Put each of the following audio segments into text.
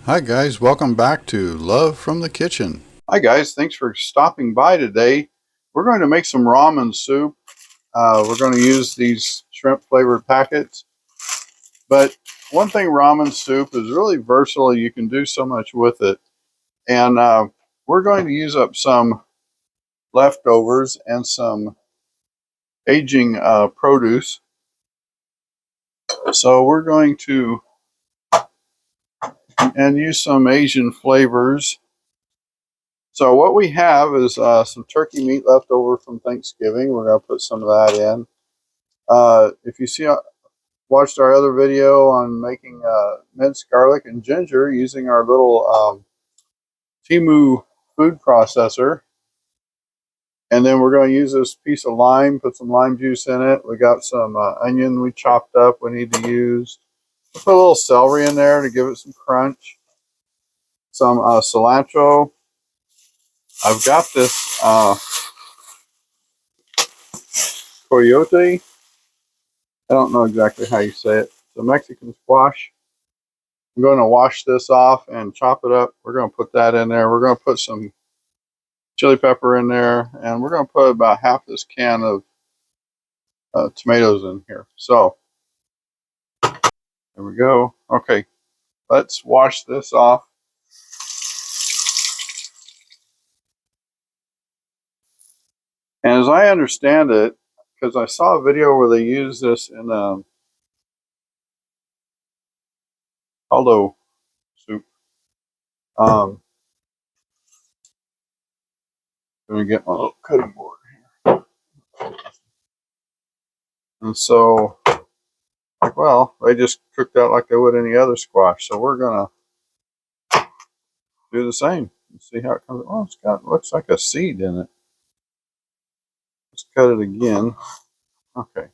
Hi guys, welcome back to Love from the Kitchen. Hi guys, thanks for stopping by today. We're going to make some ramen soup. We're going to use these shrimp flavored packets. But one thing, ramen soup is really versatile. You can do so much with it. And we're going to use up some leftovers and some aging produce. So we're going to use some Asian flavors. So what we have is some turkey meat left over from Thanksgiving. We're going to put some of that in. If you watched our other video on making minced garlic and ginger using our little Timu food processor, and then we're going to use this piece of lime, put some lime juice in it. We got some onion we chopped up we need to use. We'll put a little celery in there to give it some crunch. Some cilantro. I've got this coyote. I don't know exactly how you say it. It's a Mexican squash. I'm going to wash this off and chop it up. We're going to put that in there. We're going to put some chili pepper in there, and we're going to put about half this can of tomatoes in here. So there we go. Okay, let's wash this off. And as I understand it, because I saw a video where they use this in caldo soup. Let me get my little cutting board here. And so, like, well, they just cooked out like they would any other squash. So we're gonna do the same and see how it comes. Oh, it's got, looks like a seed in it. Let's cut it again. Okay.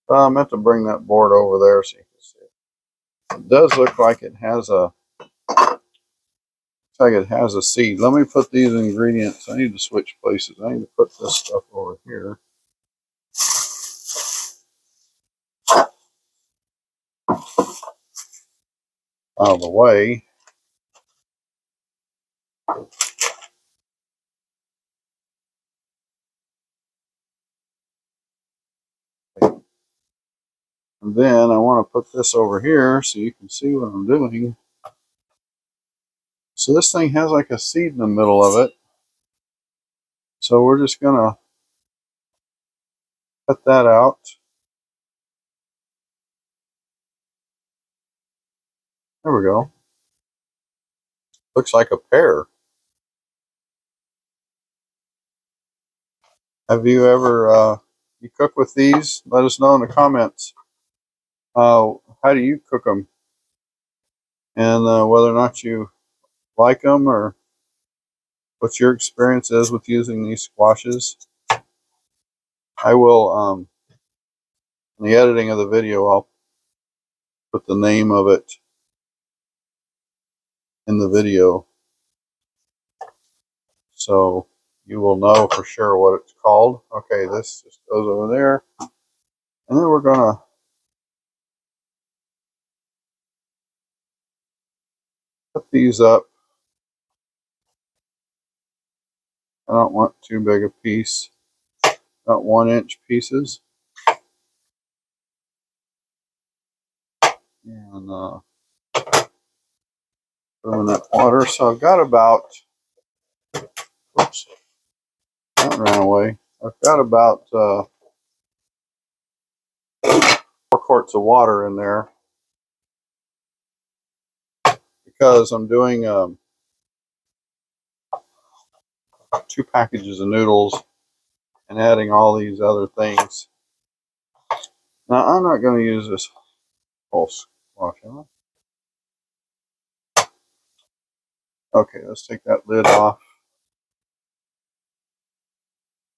I meant to bring that board over there so you can see it. It does look like it has a seed. Let me put these ingredients. I need to switch places. I need to put this stuff over here. Out of the way. And then I want to put this over here so you can see what I'm doing. So this thing has like a seed in the middle of it. So we're just going to cut that out. There we go. Looks like a pear. Have you ever you cook with these? Let us know in the comments. How do you cook them? And whether or not you like them or what your experience is with using these squashes. I will, in the editing of the video, I'll put the name of it in the video. So you will know for sure what it's called. Okay, this just goes over there. And then we're going to put these up. I don't want too big a piece. About 1-inch pieces. And put them in that water. So I've got about, oops, that ran away. I've got about 4 quarts of water in there because I'm doing 2 packages of noodles and adding all these other things. Now I'm not going to use this whole squash, am I? Okay, let's take that lid off.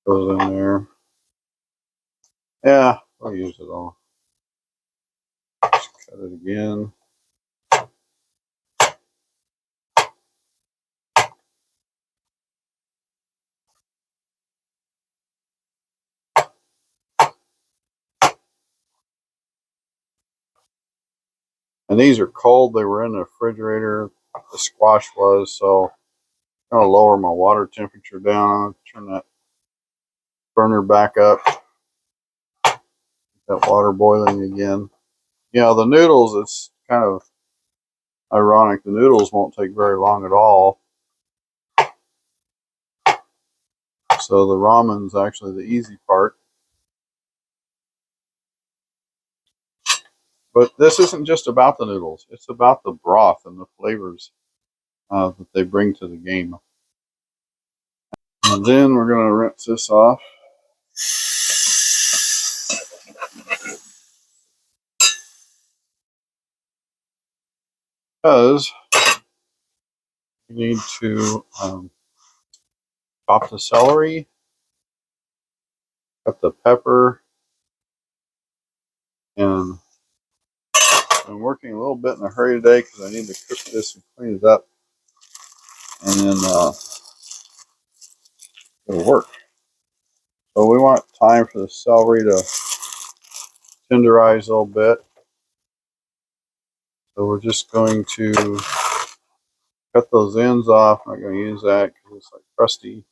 Goes in there. Yeah, I'll use it all. Just cut it again. And these are cold. They were in the refrigerator. The squash was, so I'm going to lower my water temperature down. Turn that burner back up. That water boiling again. You know, the noodles, it's kind of ironic. The noodles won't take very long at all. So the ramen's actually the easy part. But this isn't just about the noodles. It's about the broth and the flavors that they bring to the game. And then we're going to rinse this off. Because you need to chop the celery, cut the pepper, and I'm working a little bit in a hurry today because I need to cook this and clean it up, and then it'll work. So we want time for the celery to tenderize a little bit. So we're just going to cut those ends off. I'm not going to use that because it's like crusty.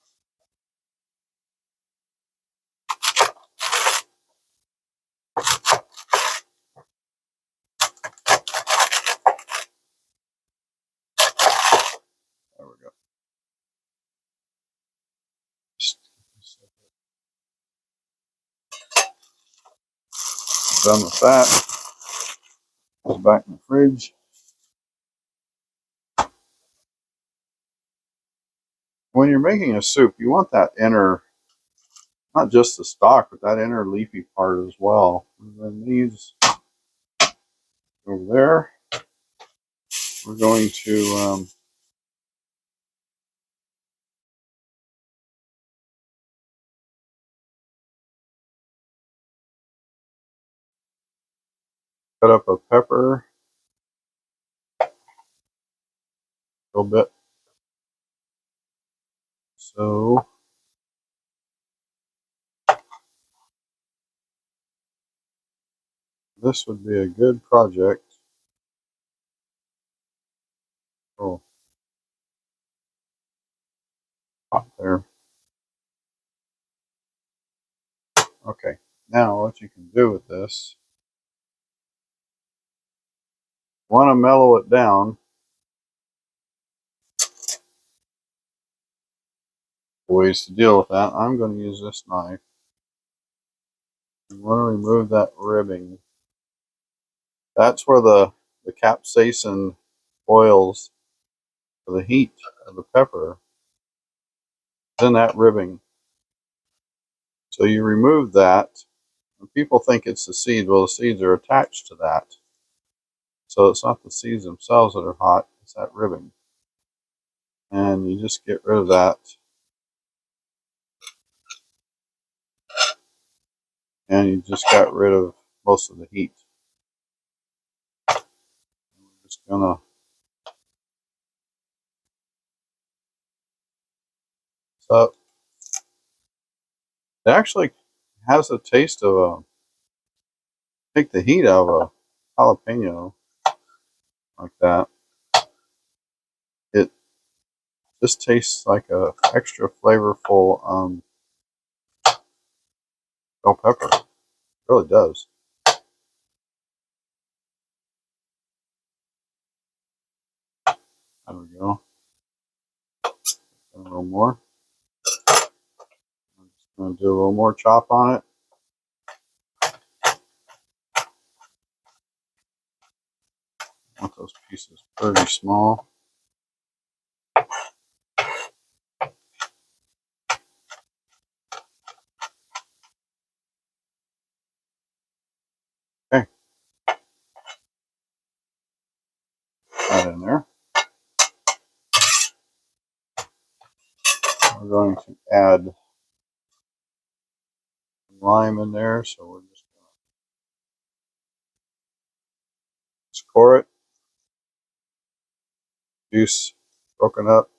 There we go. Done with that. Goes back in the fridge. When you're making a soup, you want that inner, not just the stock, but that inner leafy part as well. And then these over there, we're going to cut up a pepper a little bit. So this would be a good project. Oh, hot there. Okay, now what you can do with this, want to mellow it down. Ways to deal with that. I'm going to use this knife. You want to remove that ribbing. That's where the capsaicin oils for the heat of the pepper is in that ribbing. So you remove that, and people think it's the seed. Well, the seeds are attached to that. So it's not the seeds themselves that are hot, it's that ribbing. And you just get rid of that. And you just got rid of most of the heat. We're just gonna, so it actually has a taste of take the heat out of a jalapeno like that. It just tastes like a extra flavorful bell pepper. It really does. There we go. A little more. I'm just going to do a little more chop on it. I want those pieces pretty small. Okay, that in there. We're going to add lime in there, so we're just going to score it. Juice broken up.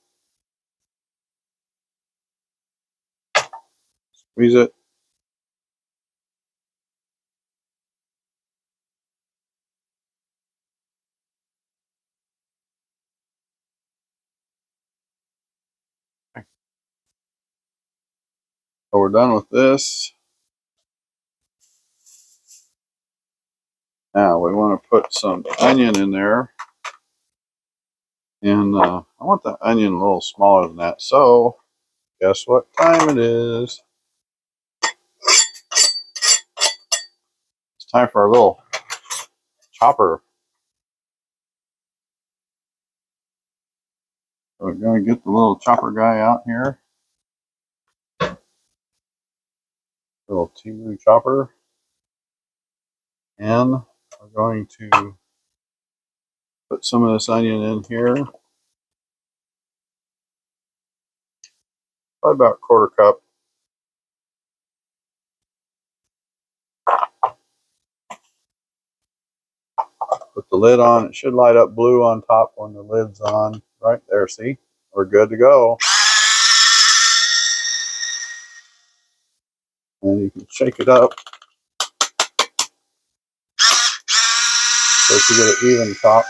Squeeze it. So we're done with this. Now we want to put some onion in there. And I want the onion a little smaller than that. So guess what time it is? It's time for our little chopper. So we're going to get the little chopper guy out here. Little Timu chopper. And we're going to put some of this onion in here. Probably about a quarter cup. Put the lid on. It should light up blue on top when the lid's on. Right there, see? We're good to go. And you can shake it up so that you get an even top.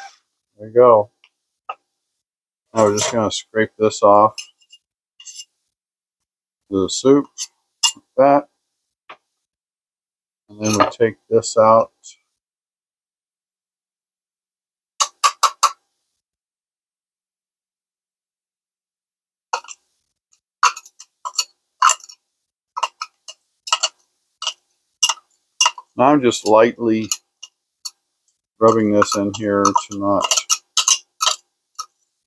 There you go. Now we're just going to scrape this off the soup, like that. And then we take this out. Now I'm just lightly rubbing this in here to not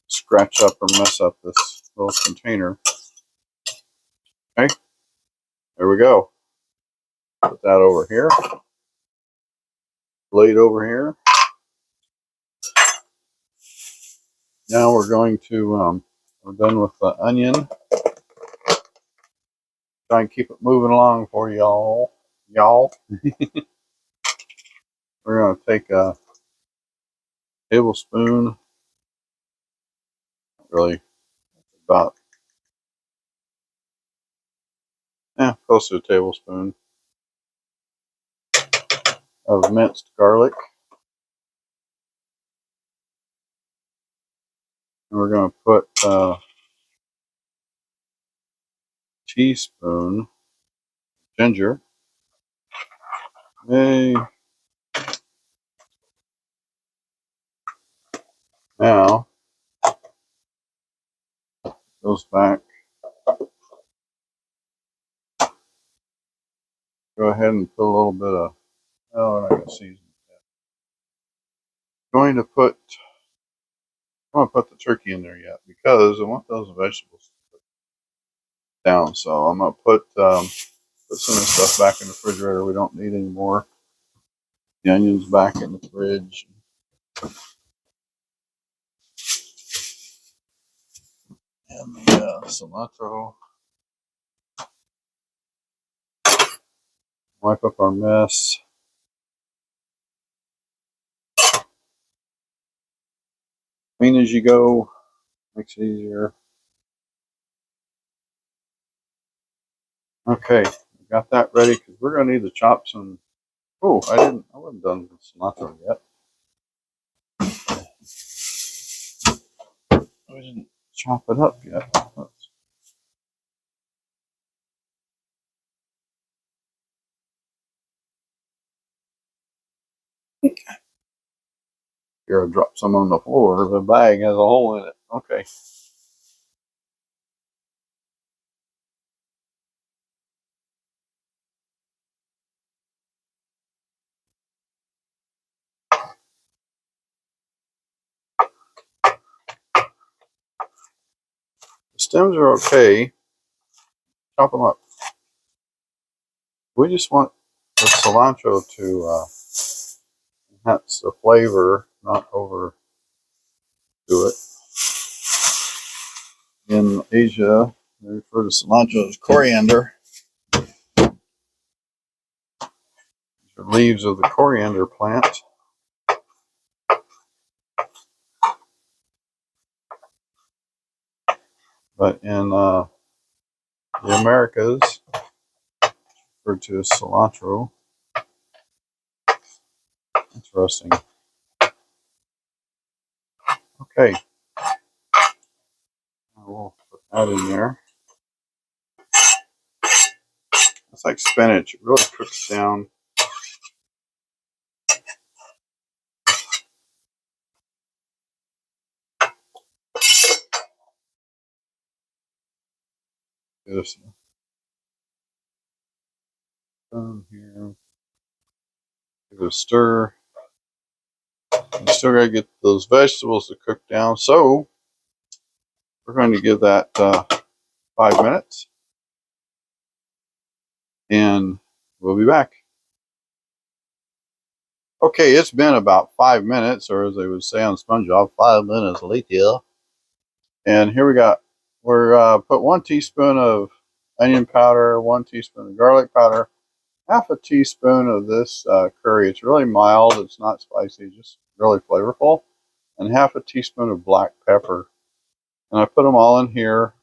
scratch up or mess up this little container. Okay, there we go. Put that over here. Blade over here. Now we're going to, we're done with the onion. Try and keep it moving along for y'all. We're going to take a tablespoon, really about, close to a tablespoon of minced garlic. And we're going to put a teaspoon ginger. Hey. Now, goes back. Go ahead and put a little bit of, oh, we're not going to season it yet. I'm going to put the turkey in there yet because I want those vegetables down. So I'm going to put some of the stuff back in the refrigerator. We don't need any more. The onions back in the fridge. And the cilantro. Wipe up our mess. Clean as you go. Makes it easier. Okay, got that ready because we're going to need to chop some. Oh, I wasn't done with cilantro yet. We didn't chop it up yet. Here, I dropped some on the floor. The bag has a hole in it. Okay. The stems are okay. Chop them up. We just want the cilantro to enhance the flavor, not overdo it. In Asia, they refer to cilantro as coriander. These are leaves of the coriander plant. But in the Americas, referred to as cilantro. Interesting. Okay. We'll put that in there. It's like spinach. It really cooks down. This here. Give it a stir. You still gotta get those vegetables to cook down. So we're going to give that 5 minutes, and we'll be back. Okay, it's been about 5 minutes, or as they would say on SpongeBob, 5 minutes later. And here we're put 1 teaspoon of onion powder, 1 teaspoon of garlic powder, half a teaspoon of this curry. It's really mild. It's not spicy, just really flavorful. And half a teaspoon of black pepper. And I put them all in here.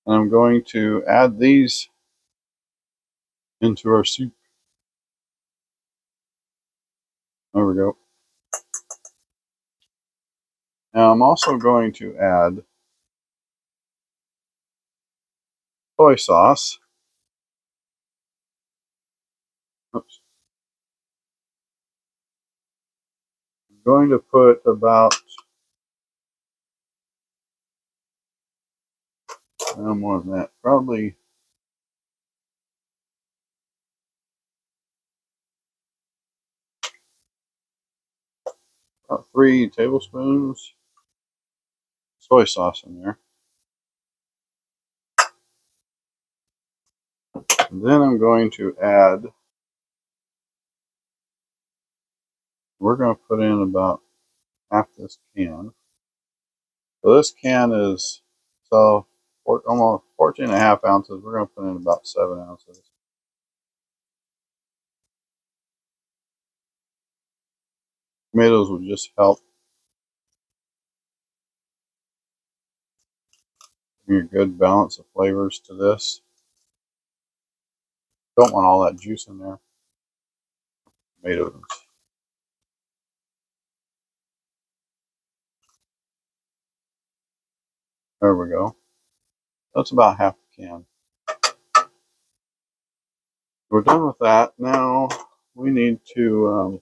And I'm going to add these into our soup. There we go. Now I'm also going to add soy sauce. Oops. I'm going to put about more than that, probably about 3 tablespoons soy sauce in there. And then I'm going to add, we're going to put in about half this can. So this can is almost 14 and a half ounces. We're going to put in about 7 ounces. Tomatoes will just help bring a good balance of flavors to this. Don't want all that juice in there. Tomatoes. There we go. That's about half the can. We're done with that. Now we need to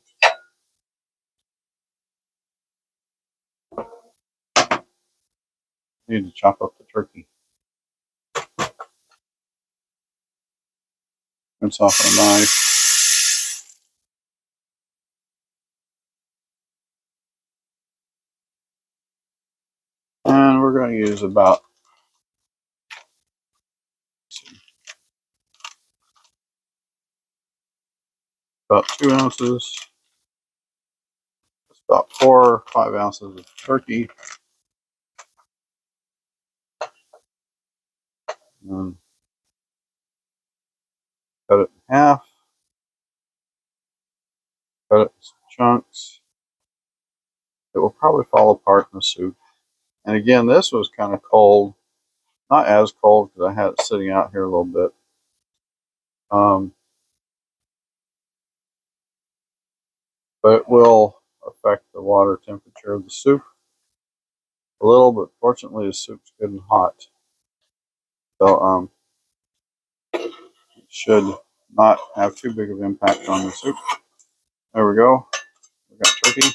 chop up the turkey. Rinse off a knife. And we're going to use about 2 ounces. It's about 4 or 5 ounces of turkey. And cut it in half. Cut it in some chunks. It will probably fall apart in the soup. And again, this was kind of cold. Not as cold because I had it sitting out here a little bit. But it will affect the water temperature of the soup a little, but fortunately the soup's good and hot. So it should not have too big of an impact on the soup. There we go. We got turkey.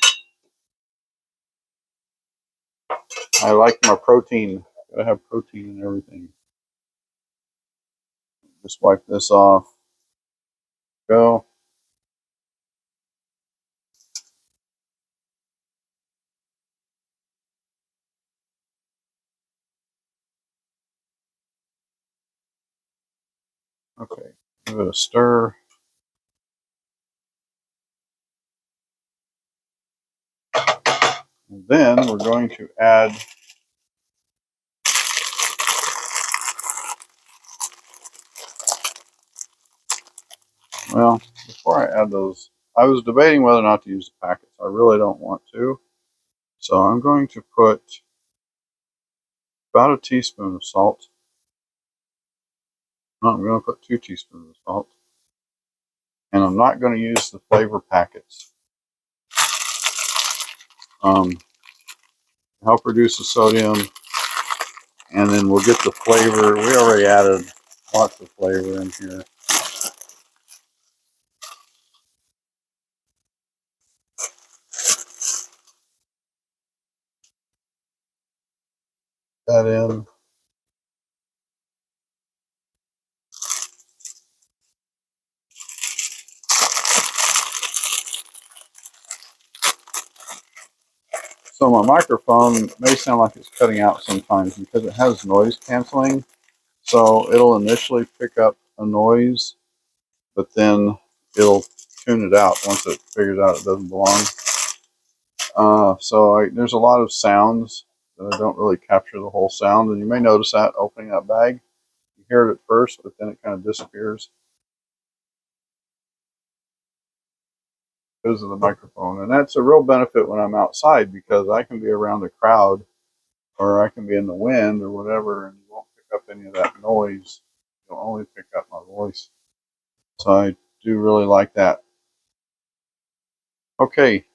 I like my protein. Gotta have protein in everything. Just wipe this off. Go. Okay. Give it a stir. And then we're going to add before I add those, I was debating whether or not to use the packets. I really don't want to. So I'm going to put about a teaspoon of salt. No, I'm going to put 2 teaspoons of salt. And I'm not going to use the flavor packets. Help reduce the sodium. And then we'll get the flavor. We already added Lots of flavor in here. That in. So my microphone may sound like it's cutting out sometimes because it has noise canceling. So it'll initially pick up a noise, but then it'll tune it out once it figures out it doesn't belong. There's a lot of sounds that I don't really capture the whole sound, and you may notice that opening that bag. You hear it at first, but then it kind of disappears because of the microphone. And that's a real benefit when I'm outside because I can be around a crowd or I can be in the wind or whatever, and you won't pick up any of that noise. You'll only pick up my voice. So I do really like that. Okay,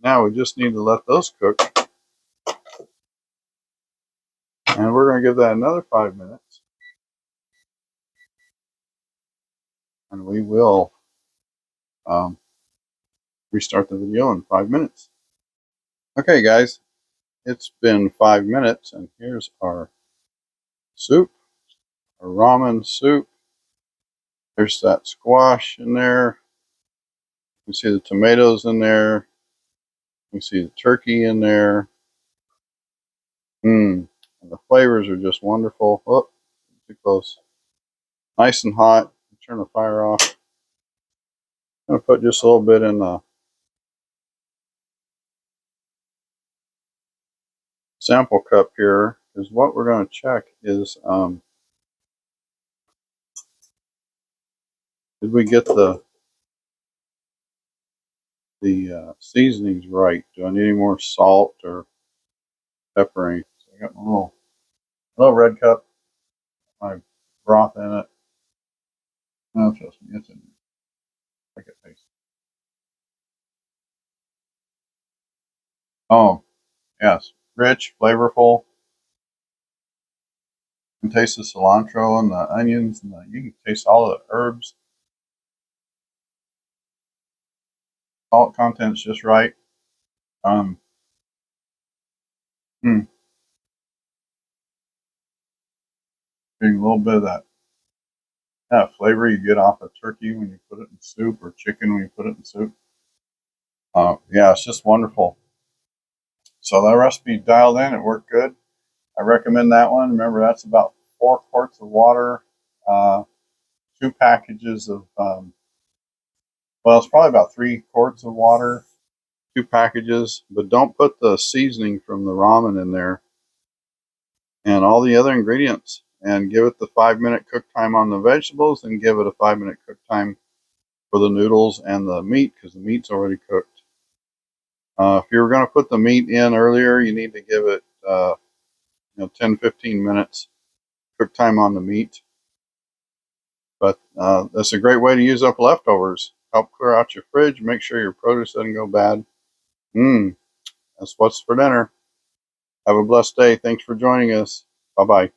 now we just need to let those cook. And we're going to give that another 5 minutes. And we will restart the video in 5 minutes. Okay, guys, it's been 5 minutes, and here's our soup, our ramen soup. There's that squash in there. You can see the tomatoes in there. You can see the turkey in there. And the flavors are just wonderful. Oh, too close. Nice and hot. Turn the fire off. I'm going to put just a little bit in the sample cup here, because what we're going to check is did we get the seasonings right? Do I need any more salt or pepper? So I got my little red cup, my broth in it. No, trust me, it's in there. Like it tastes. Oh, yes, rich, flavorful. You can taste the cilantro and the onions, and you can taste all of the herbs. Salt content's just right. Um, Getting a little bit of that flavor you get off of turkey when you put it in soup, or chicken when you put it in soup. Yeah, it's just wonderful. So that recipe dialed in, it worked good. I recommend that one. Remember, that's about 4 quarts of water, 2 packages of, well, it's probably about 3 quarts of water, 2 packages, but don't put the seasoning from the ramen in there and all the other ingredients, and give it the 5-minute cook time on the vegetables, and give it a 5-minute cook time for the noodles and the meat, because the meat's already cooked. If you were going to put the meat in earlier, you need to give it 10-15 minutes cook time on the meat. But that's a great way to use up leftovers. Help clear out your fridge. Make sure your produce doesn't go bad. That's what's for dinner. Have a blessed day. Thanks for joining us. Bye-bye.